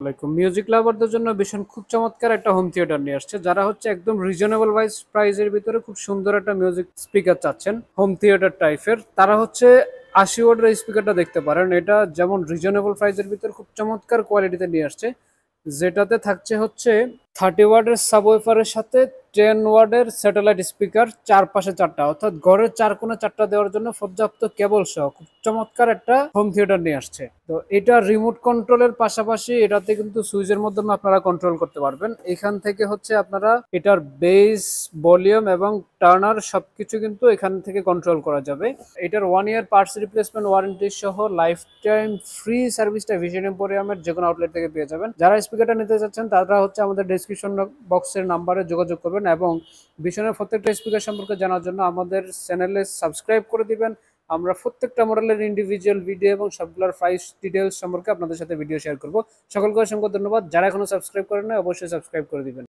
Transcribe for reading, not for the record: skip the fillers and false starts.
Music লাভারদের জন্য ভীষণ খুব চমৎকার একটা হোম থিয়েটার নিয়ে আসছে, যারা হচ্ছে একদম রিজনেবল প্রাইসের ভিতরে খুব সুন্দর একটা মিউজিক স্পিকার চাচ্ছেন হোম থিয়েটার টাইপের, তারা হচ্ছে 80 ওয়াটের এই স্পিকারটা দেখতে পারেন। এটা যেমন রিজনেবল প্রাইসের ভিতরে খুব চমৎকার কোয়ালিটিতে নিয়ে আসছে, যেটাতে থাকছে হচ্ছে 30 ওয়াটের সাবওয়েফারের সাথে 10 ওয়াটের স্যাটেলাইট স্পিকার, চারপাশে চারটা, অর্থাৎ ঘরের চার কোণে চারটা দেওয়ার জন্য পর্যাপ্ত কেবল সহ খুব চমৎকার একটা হোম থিয়েটার নিয়ে আসছে। তো এটা রিমোট কন্ট্রোলের পাশাপাশি এটাতে কিন্তু সুইচের মাধ্যমে আপনারা কন্ট্রোল করতে পারবেন। এখান থেকে হচ্ছে আপনারা এটার বেস, ভলিউম এবং টার্নার সবকিছু কিন্তু এখান থেকে কন্ট্রোল করা যাবে। এটার 1 ইয়ার পার্টস রিপ্লেসমেন্ট ওয়ারেন্টি সহ লাইফ টাইম ফ্রি সার্ভিসটা ভিশন এম্পোরিয়ামের যে কোনো আউটলেট থেকে পেয়ে যাবেন। যারা স্পিকারটা নিতে চাচ্ছেন তারা হচ্ছে আমাদের ডেসক্রিপশন বক্সের নাম্বারে যোগাযোগ করবেন এবং ভিশনের প্রত্যেকটা স্পিকার সম্পর্কে জানার জন্য আমাদের চ্যানেলে সাবস্ক্রাইব করে দিবেন। আমরা প্রত্যেকটা মডেলের ইন্ডিভিজুয়াল ভিডিও এবং সবগুলোর প্রাইস ডিটেলস সম্পর্কে আপনাদের সাথে ভিডিও শেয়ার করব। সকলকে অসংখ্য ধন্যবাদ। যারা এখনো সাবস্ক্রাইব করেন না অবশ্যই সাবস্ক্রাইব করে দিবেন।